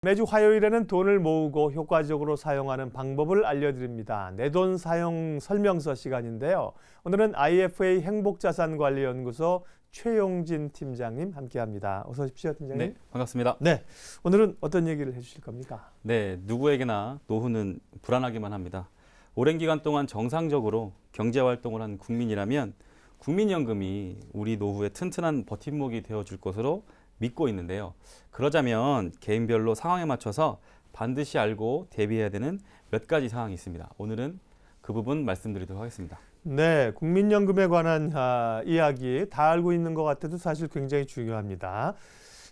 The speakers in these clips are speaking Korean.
매주 화요일에는 돈을 모으고 효과적으로 사용하는 방법을 알려드립니다. 내 돈 사용 설명서 시간인데요. 오늘은 IFA 행복자산관리연구소 최용진 팀장님 함께합니다. 어서 오십시오, 팀장님. 네, 반갑습니다. 네, 오늘은 어떤 얘기를 해주실 겁니까? 네, 누구에게나 노후는 불안하기만 합니다. 오랜 기간 동안 정상적으로 경제활동을 한 국민이라면 국민연금이 우리 노후의 튼튼한 버팀목이 되어줄 것으로 믿고 있는데요. 그러자면 개인별로 상황에 맞춰서 반드시 알고 대비해야 되는 몇 가지 사항이 있습니다. 오늘은 그 부분 말씀드리도록 하겠습니다. 네, 국민연금에 관한 이야기 다 알고 있는 것 같아도 사실 굉장히 중요합니다.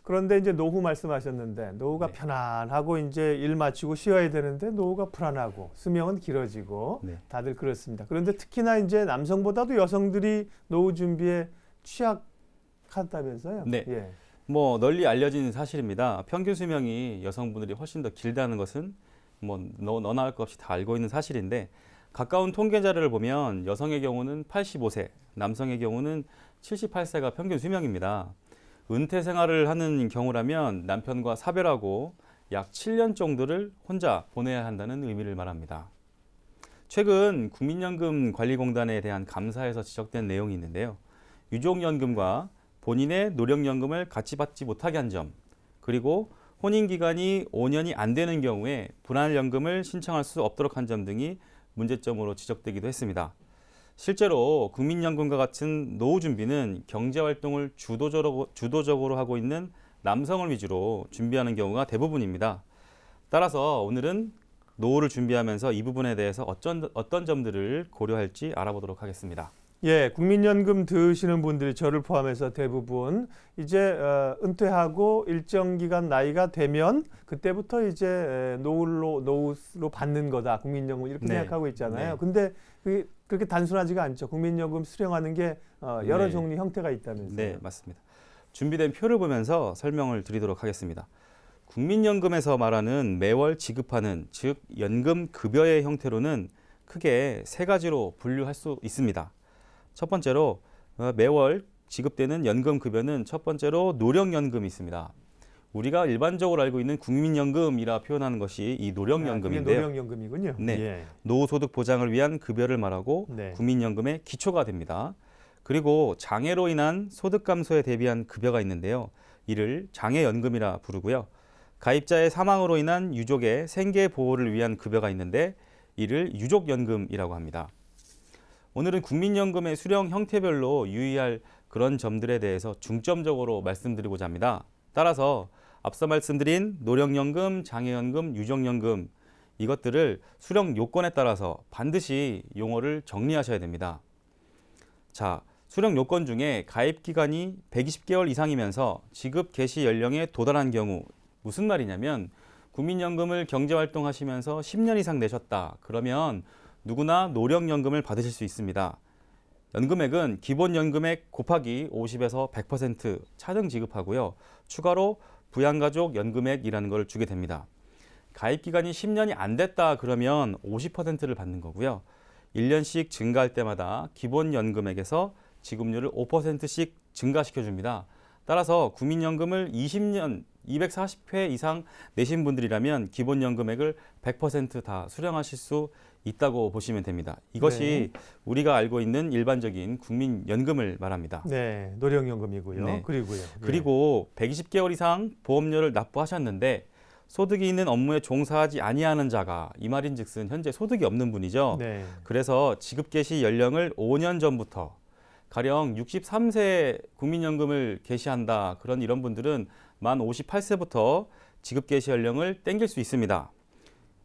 그런데 이제 노후 말씀하셨는데 노후가 네. 편안하고 이제 일 마치고 쉬어야 되는데 노후가 불안하고 수명은 길어지고 네. 다들 그렇습니다. 그런데 특히나 이제 남성보다도 여성들이 노후 준비에 취약하다면서요? 네. 예. 널리 알려진 사실입니다. 평균 수명이 여성분들이 훨씬 더 길다는 것은 너나 할 것 없이 다 알고 있는 사실인데, 가까운 통계 자료를 보면 여성의 경우는 85세, 남성의 경우는 78세가 평균 수명입니다. 은퇴 생활을 하는 경우라면 남편과 사별하고 약 7년 정도를 혼자 보내야 한다는 의미를 말합니다. 최근 국민연금관리공단에 대한 감사에서 지적된 내용이 있는데요. 유족연금과 본인의 노령연금을 같이 받지 못하게 한 점, 그리고 혼인기간이 5년이 안 되는 경우에 분할연금을 신청할 수 없도록 한 점 등이 문제점으로 지적되기도 했습니다. 실제로 국민연금과 같은 노후 준비는 경제활동을 주도적으로 하고 있는 남성을 위주로 준비하는 경우가 대부분입니다. 따라서 오늘은 노후를 준비하면서 이 부분에 대해서 어떤 점들을 고려할지 알아보도록 하겠습니다. 예, 국민연금 드시는 분들이 저를 포함해서 대부분 이제 은퇴하고 일정 기간 나이가 되면 그때부터 이제 노후로 받는 거다. 국민연금 이렇게 네. 생각하고 있잖아요. 네. 근데 그게 그렇게 단순하지가 않죠. 국민연금 수령하는 게 여러 네. 종류 형태가 있다면서요. 네, 맞습니다. 준비된 표를 보면서 설명을 드리도록 하겠습니다. 국민연금에서 말하는 매월 지급하는, 즉 연금 급여의 형태로는 크게 세 가지로 분류할 수 있습니다. 첫 번째로 매월 지급되는 연금 급여는 첫 번째로 노령연금이 있습니다. 우리가 일반적으로 알고 있는 국민연금이라 표현하는 것이 이 노령연금인데요. 그게 노령연금이군요. 네, 예. 노후소득 보장을 위한 급여를 말하고 네. 국민연금의 기초가 됩니다. 그리고 장애로 인한 소득 감소에 대비한 급여가 있는데요. 이를 장애연금이라 부르고요. 가입자의 사망으로 인한 유족의 생계 보호를 위한 급여가 있는데 이를 유족연금이라고 합니다. 오늘은 국민연금의 수령 형태별로 유의할 그런 점들에 대해서 중점적으로 말씀드리고자 합니다. 따라서 앞서 말씀드린 노령연금, 장애연금, 유족연금, 이것들을 수령 요건에 따라서 반드시 용어를 정리하셔야 됩니다. 자, 수령 요건 중에 가입 기간이 120개월 이상이면서 지급 개시 연령에 도달한 경우, 무슨 말이냐면 국민연금을 경제활동하시면서 10년 이상 내셨다. 그러면 누구나 노령연금을 받으실 수 있습니다. 연금액은 기본연금액 곱하기 50에서 100% 차등 지급하고요. 추가로 부양가족 연금액이라는 걸 주게 됩니다. 가입기간이 10년이 안 됐다 그러면 50%를 받는 거고요. 1년씩 증가할 때마다 기본연금액에서 지급률을 5%씩 증가시켜줍니다. 따라서 국민연금을 20년 240회 이상 내신 분들이라면 기본연금액을 100% 다 수령하실 수 있다고 보시면 됩니다. 이것이 네. 우리가 알고 있는 일반적인 국민연금을 말합니다. 네, 노령연금이고요. 네. 그리고요. 그리고 120개월 이상 보험료를 납부하셨는데 소득이 있는 업무에 종사하지 아니하는 자가, 이 말인즉슨 현재 소득이 없는 분이죠. 네. 그래서 지급 개시 연령을 5년 전부터 가령 63세 국민연금을 개시한다. 그런 이런 분들은 만 58세부터 지급 개시 연령을 땡길 수 있습니다.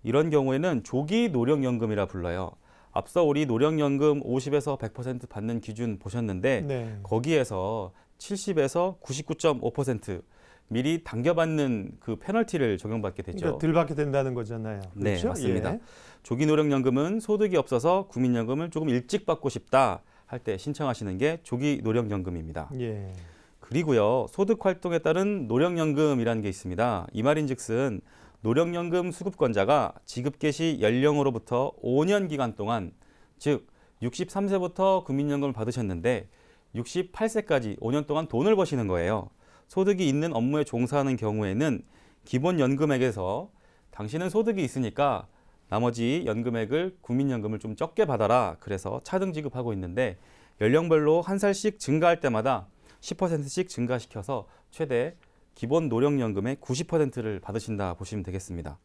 이런 경우에는 조기 노령연금이라 불러요. 앞서 우리 노령연금 50에서 100% 받는 기준 보셨는데 네. 거기에서 70에서 99.5% 미리 당겨받는 그 페널티를 적용받게 되죠. 그러니까 덜 받게 된다는 거잖아요. 네, 그렇죠? 맞습니다. 예. 조기 노령연금은 소득이 없어서 국민연금을 조금 일찍 받고 싶다 할 때 신청하시는 게 조기 노령연금입니다. 예. 그리고요, 소득 활동에 따른 노령연금이라는 게 있습니다. 이 말인즉슨 노령연금 수급권자가 지급 개시 연령으로부터 5년 기간 동안, 즉 63세부터 국민연금을 받으셨는데 68세까지 5년 동안 돈을 버시는 거예요. 소득이 있는 업무에 종사하는 경우에는 기본 연금액에서 당신은 소득이 있으니까 나머지 연금액을 국민연금을 좀 적게 받아라. 그래서 차등 지급하고 있는데 연령별로 한 살씩 증가할 때마다 10%씩 증가시켜서 최대 기본 노령연금의 90%를 받으신다 보시면 되겠습니다.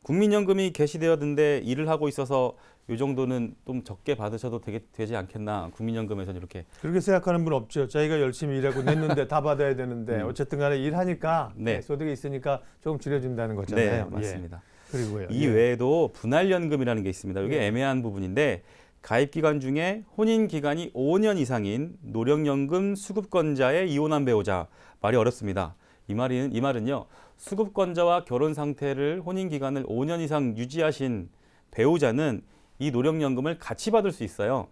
국민연금이 개시되었는데 일을 하고 있어서 이 정도는 좀 적게 받으셔도 되지 않겠나. 국민연금에서는 이렇게. 그렇게 생각하는 분 없죠. 자기가 열심히 일하고 냈는데 다 받아야 되는데 어쨌든 간에 일하니까 네. 소득이 있으니까 조금 줄여준다는 거잖아요. 네, 맞습니다. 그리고요. 이 외에도 분할연금이라는 게 있습니다. 이게 애매한 부분인데 가입 기간 중에 혼인 기간이 5년 이상인 노령연금 수급권자의 이혼한 배우자. 말이 어렵습니다. 이 말은요. 수급권자와 결혼 상태를 혼인 기간을 5년 이상 유지하신 배우자는 이 노령연금을 같이 받을 수 있어요.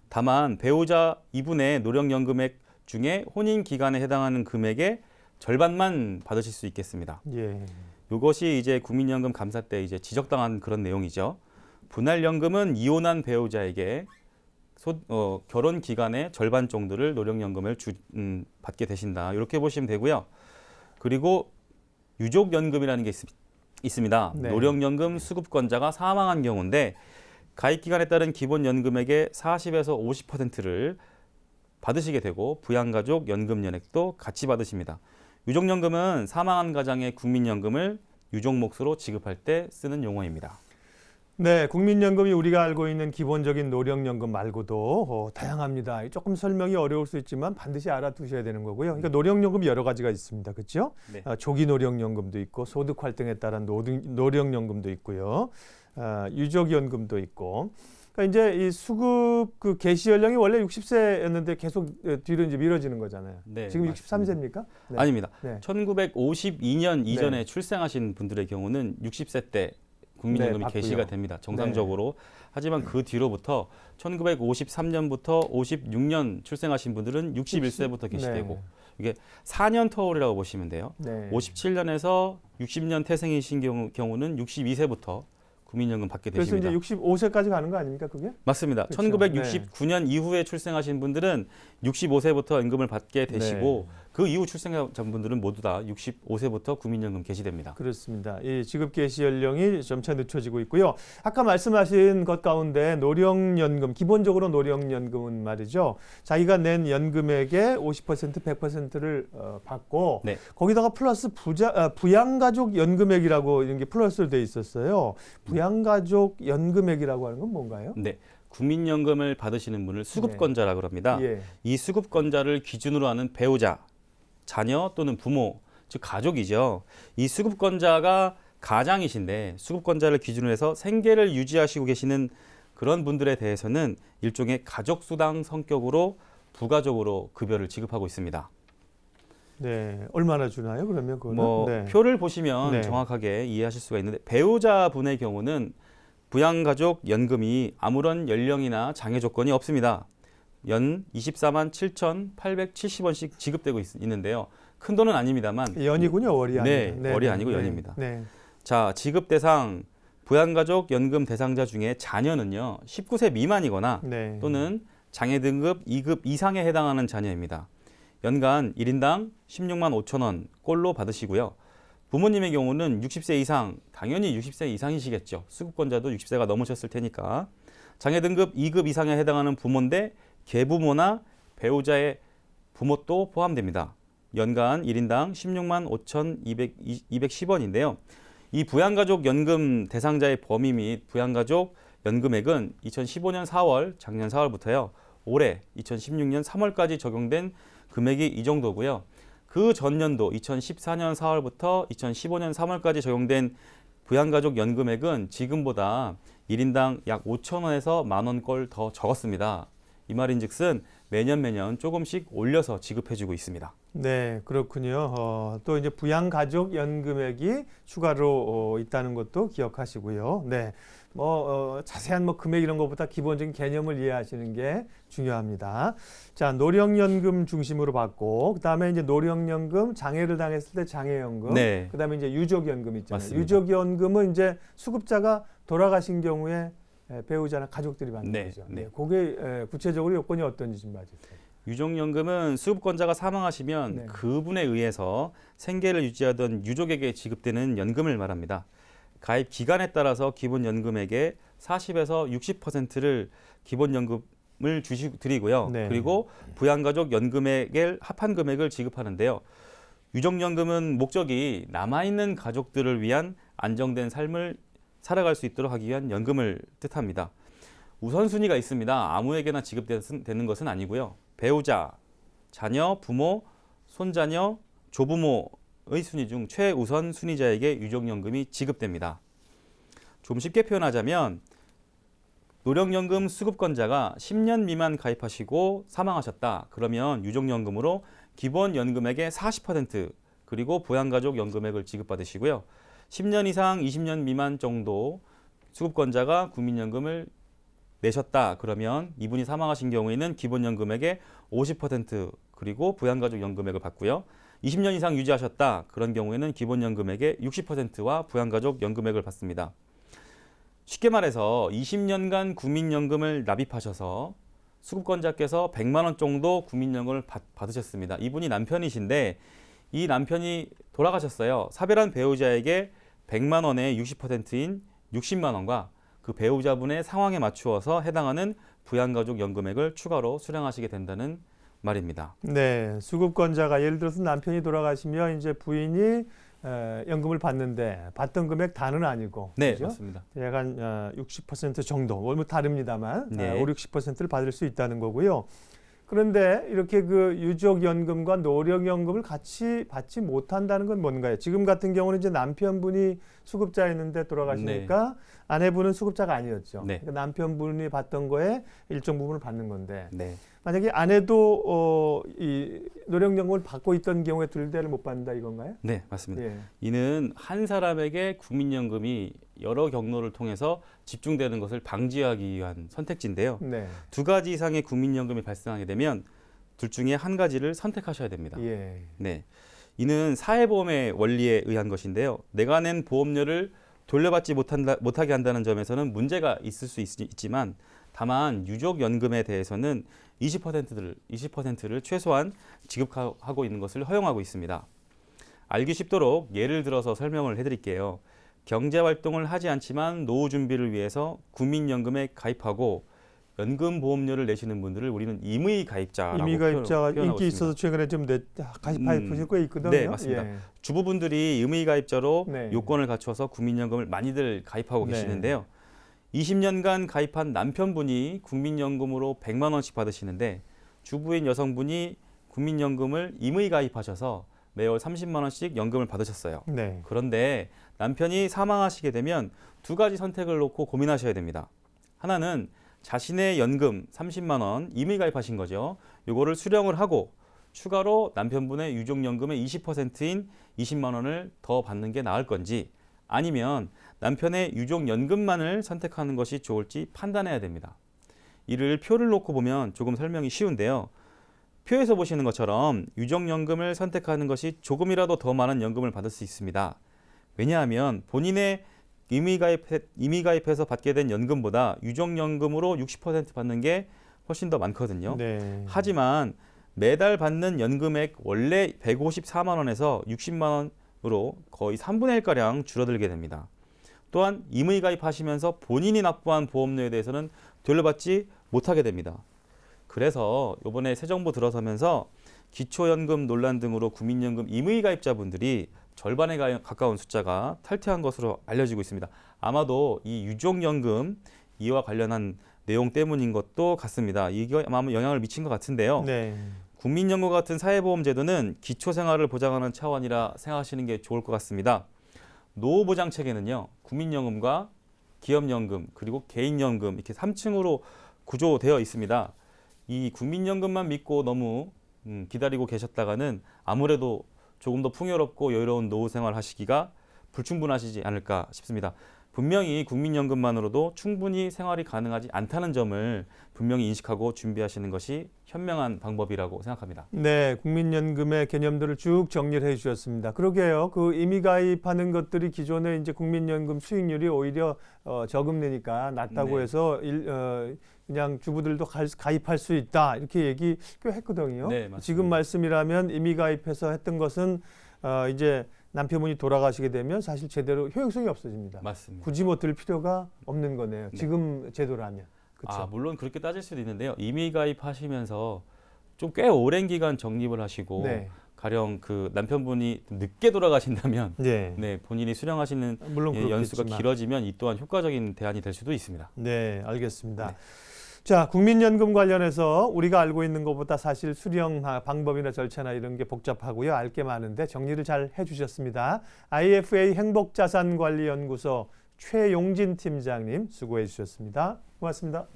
다만 배우자 이분의 노령연금액 중에 혼인 기간에 해당하는 금액의 절반만 받으실 수 있겠습니다. 예. 이것이 이제 국민연금 감사 때 이제 지적당한 그런 내용이죠. 분할연금은 이혼한 배우자에게 결혼 기간의 절반 정도를 노령연금을 받게 되신다. 이렇게 보시면 되고요. 그리고 유족연금이라는 게 있습니다. 네. 노령연금 수급권자가 사망한 경우인데 가입 기간에 따른 기본 연금액의 40에서 50%를 받으시게 되고 부양가족 연금 연액도 같이 받으십니다. 유족연금은 사망한 가장의 국민연금을 유족 몫으로 지급할 때 쓰는 용어입니다. 네, 국민연금이 우리가 알고 있는 기본적인 노령연금 말고도 다양합니다. 조금 설명이 어려울 수 있지만 반드시 알아두셔야 되는 거고요. 그러니까 노령연금이 여러 가지가 있습니다. 그렇죠? 네. 조기 노령연금도 있고 소득 활동에 따른 노령연금도 있고요. 유족연금도 있고. 그러니까 이제 이 수급 그 개시 연령이 원래 60세였는데 계속 뒤로 이제 미뤄지는 거잖아요. 네, 지금 맞습니다. 63세입니까? 네. 아닙니다. 네. 1952년 이전에 네. 출생하신 분들의 경우는 60세 때 국민연금이 네, 개시가 됩니다. 정상적으로. 하지만 그 뒤로부터 1953년부터 56년 출생하신 분들은 61세부터 개시되고 네. 이게 4년 터울이라고 보시면 돼요. 네. 57년에서 60년 태생이신 경우는 62세부터 국민연금 받게 그래서 되십니다. 이제 65세까지 가는 거 아닙니까, 그게? 맞습니다. 그렇죠. 1969년 이후에 출생하신 분들은 65세부터 연금을 받게 되시고 그 이후 출생한 분들은 모두 다 65세부터 국민연금 개시됩니다. 그렇습니다. 이 지급 개시 연령이 점차 늦춰지고 있고요. 아까 말씀하신 것 가운데 노령연금, 기본적으로 노령연금은 말이죠. 자기가 낸 연금액의 50%, 100%를 받고 네. 거기다가 플러스 부양가족 연금액이라고 이런 게 플러스로 돼 있었어요. 부양가족 연금액이라고 하는 건 뭔가요? 네. 국민연금을 받으시는 분을 수급권자라고 합니다. 예. 이 수급권자를 기준으로 하는 배우자, 자녀 또는 부모, 즉 가족이죠. 이 수급권자가 가장이신데 수급권자를 기준으로 해서 생계를 유지하시고 계시는 그런 분들에 대해서는 일종의 가족수당 성격으로 부가적으로 급여를 지급하고 있습니다. 네. 얼마나 주나요? 그러면 그거는? 네. 표를 보시면 네. 정확하게 이해하실 수가 있는데 배우자분의 경우는 부양가족 연금이 아무런 연령이나 장애 조건이 없습니다. 연 24만 7,870원씩 지급되고 있는데요. 큰 돈은 아닙니다만 연이군요, 월이 네, 아니고. 월이 아니고 연입니다. 네. 자, 지급 대상 부양가족 연금 대상자 중에 자녀는요. 19세 미만이거나 네. 또는 장애 등급 2급 이상에 해당하는 자녀입니다. 연간 1인당 16만 5천 원 꼴로 받으시고요. 부모님의 경우는 60세 이상, 당연히 60세 이상이시겠죠. 수급권자도 60세가 넘으셨을 테니까. 장애 등급 2급 이상에 해당하는 부모인데 계부모나 배우자의 부모도 포함됩니다. 연간 1인당 16만 5,210원인데요. 이 부양가족 연금 대상자의 범위 및 부양가족 연금액은 2015년 4월, 작년 4월부터요. 올해 2016년 3월까지 적용된 금액이 이 정도고요. 그 전년도 2014년 4월부터 2015년 3월까지 적용된 부양가족 연금액은 지금보다 1인당 약 5천 원에서 만원꼴 더 적었습니다. 이 말인즉슨 매년 조금씩 올려서 지급해주고 있습니다. 네, 그렇군요. 또 이제 부양가족 연금액이 추가로 있다는 것도 기억하시고요. 네, 자세한 금액 이런 것보다 기본적인 개념을 이해하시는 게 중요합니다. 자, 노령연금 중심으로 받고 그다음에 이제 노령연금, 장애를 당했을 때 장애연금, 네. 그다음에 이제 유족연금 있잖아요. 맞습니다. 유족연금은 이제 수급자가 돌아가신 경우에 배우자나 가족들이 받는 네, 거죠. 네. 그게 구체적으로 요건이 어떤지 좀 봐주세요. 유족연금은 수급권자가 사망하시면 네. 그분에 의해서 생계를 유지하던 유족에게 지급되는 연금을 말합니다. 가입 기간에 따라서 기본연금액의 40에서 60%를 기본연금을 드리고요. 네. 그리고 부양가족 연금액의 합한 금액을 지급하는데요. 유족연금은 목적이 남아있는 가족들을 위한 안정된 삶을 살아갈 수 있도록 하기 위한 연금을 뜻합니다. 우선순위가 있습니다. 아무에게나 지급되는 것은 아니고요. 배우자, 자녀, 부모, 손자녀, 조부모의 순위 중 최우선 순위자에게 유족연금이 지급됩니다. 좀 쉽게 표현하자면 노령연금 수급권자가 10년 미만 가입하시고 사망하셨다. 그러면 유족연금으로 기본연금액의 40% 그리고 부양가족 연금액을 지급받으시고요. 10년 이상 20년 미만 정도 수급권자가 국민연금을 내셨다. 그러면 이분이 사망하신 경우에는 기본연금액의 50% 그리고 부양가족 연금액을 받고요. 20년 이상 유지하셨다. 그런 경우에는 기본연금액의 60%와 부양가족 연금액을 받습니다. 쉽게 말해서 20년간 국민연금을 납입하셔서 수급권자께서 100만 원 정도 국민연금을 받으셨습니다. 이분이 남편이신데 이 남편이 돌아가셨어요. 사별한 배우자에게 100만 원의 60%인 60만 원과 그 배우자분의 상황에 맞추어서 해당하는 부양가족 연금액을 추가로 수령하시게 된다는 말입니다. 네, 수급권자가 예를 들어서 남편이 돌아가시면 이제 부인이 연금을 받는데 받던 금액 다는 아니고, 네, 그죠? 맞습니다. 약간 60% 정도, 뭐 다릅니다만 네. 5, 60%를 받을 수 있다는 거고요. 그런데 이렇게 그 유족연금과 노령연금을 같이 받지 못한다는 건 뭔가요? 지금 같은 경우는 이제 남편분이 수급자였는데 돌아가시니까 아내분은 수급자가 아니었죠. 네. 그러니까 남편분이 받던 거에 일정 부분을 받는 건데 네. 만약에 아내도 이 노령연금을 받고 있던 경우에 둘 대를 못 받는다 이건가요? 네, 맞습니다. 예. 이는 한 사람에게 국민연금이 여러 경로를 통해서 집중되는 것을 방지하기 위한 선택지인데요. 네. 두 가지 이상의 국민연금이 발생하게 되면 둘 중에 한 가지를 선택하셔야 됩니다. 예. 네, 이는 사회보험의 원리에 의한 것인데요. 내가 낸 보험료를 돌려받지 못하게 한다는 점에서는 문제가 있을 수 있지만 다만 유족연금에 대해서는 20%를 최소한 지급하고 있는 것을 허용하고 있습니다. 알기 쉽도록 예를 들어서 설명을 해드릴게요. 경제활동을 하지 않지만 노후 준비를 위해서 국민연금에 가입하고 연금보험료를 내시는 분들을 우리는 임의가입자라고 임의가입자가 표현하고 인기 있습니다. 있어서 최근에 좀 가입하실 거 있거든요. 네, 맞습니다. 예. 주부분들이 의무가입자로 네. 요건을 갖춰서 국민연금을 많이들 가입하고 네. 계시는데요. 20년간 가입한 남편분이 국민연금으로 100만 원씩 받으시는데 주부인 여성분이 국민연금을 임의가입하셔서 매월 30만 원씩 연금을 받으셨어요. 네. 그런데 남편이 사망하시게 되면 두 가지 선택을 놓고 고민하셔야 됩니다. 하나는 자신의 연금 30만 원 임의가입하신 거죠. 요거를 수령을 하고 추가로 남편분의 유족연금의 20%인 20만 원을 더 받는 게 나을 건지 아니면 남편의 유족연금만을 선택하는 것이 좋을지 판단해야 됩니다. 이를 표를 놓고 보면 조금 설명이 쉬운데요. 표에서 보시는 것처럼 유족연금을 선택하는 것이 조금이라도 더 많은 연금을 받을 수 있습니다. 왜냐하면 본인의 임의가입해서 받게 된 연금보다 유족연금으로 60% 받는 게 훨씬 더 많거든요. 네. 하지만 매달 받는 연금액 원래 154만 원에서 60만 원으로 거의 3분의 1가량 줄어들게 됩니다. 또한 임의가입하시면서 본인이 납부한 보험료에 대해서는 돌려받지 못하게 됩니다. 그래서 이번에 새 정부 들어서면서 기초연금 논란 등으로 국민연금 임의가입자분들이 절반에 가까운 숫자가 탈퇴한 것으로 알려지고 있습니다. 아마도 이 유족연금 이와 관련한 내용 때문인 것도 같습니다. 이게 아마 영향을 미친 것 같은데요. 네. 국민연금 같은 사회보험 제도는 기초생활을 보장하는 차원이라 생각하시는 게 좋을 것 같습니다. 노후보장 체계는요, 국민연금과 기업연금 그리고 개인연금 이렇게 3층으로 구조되어 있습니다. 이 국민연금만 믿고 너무 기다리고 계셨다가는 아무래도 조금 더 풍요롭고 여유로운 노후 생활 하시기가 불충분하시지 않을까 싶습니다. 분명히 국민연금만으로도 충분히 생활이 가능하지 않다는 점을 분명히 인식하고 준비하시는 것이 현명한 방법이라고 생각합니다. 네, 국민연금의 개념들을 쭉 정리를 해주셨습니다. 그러게요. 그 임의 가입하는 것들이 기존에 이제 국민연금 수익률이 오히려 저금리니까 낮다고 네. 해서 그냥 주부들도 가입할 수 있다 이렇게 얘기 꽤 했거든요. 네, 맞습니다. 지금 말씀이라면 임의 가입해서 했던 것은 이제 남편분이 돌아가시게 되면 사실 제대로 효용성이 없어집니다. 맞습니다. 굳이 뭐 들 필요가 없는 거네요. 네. 지금 제도라면. 그렇죠. 물론 그렇게 따질 수도 있는데요. 임의 가입하시면서 좀 꽤 오랜 기간 적립을 하시고 네. 가령 그 남편분이 늦게 돌아가신다면 네. 네, 본인이 수령하시는 물론 연수가 그렇겠지만. 길어지면 이 또한 효과적인 대안이 될 수도 있습니다. 네, 알겠습니다. 네. 자, 국민연금 관련해서 우리가 알고 있는 것보다 사실 수령 방법이나 절차나 이런 게 복잡하고요. 알 게 많은데 정리를 잘 해주셨습니다. IFA 행복자산관리연구소 최용진 팀장님 수고해 주셨습니다. 고맙습니다.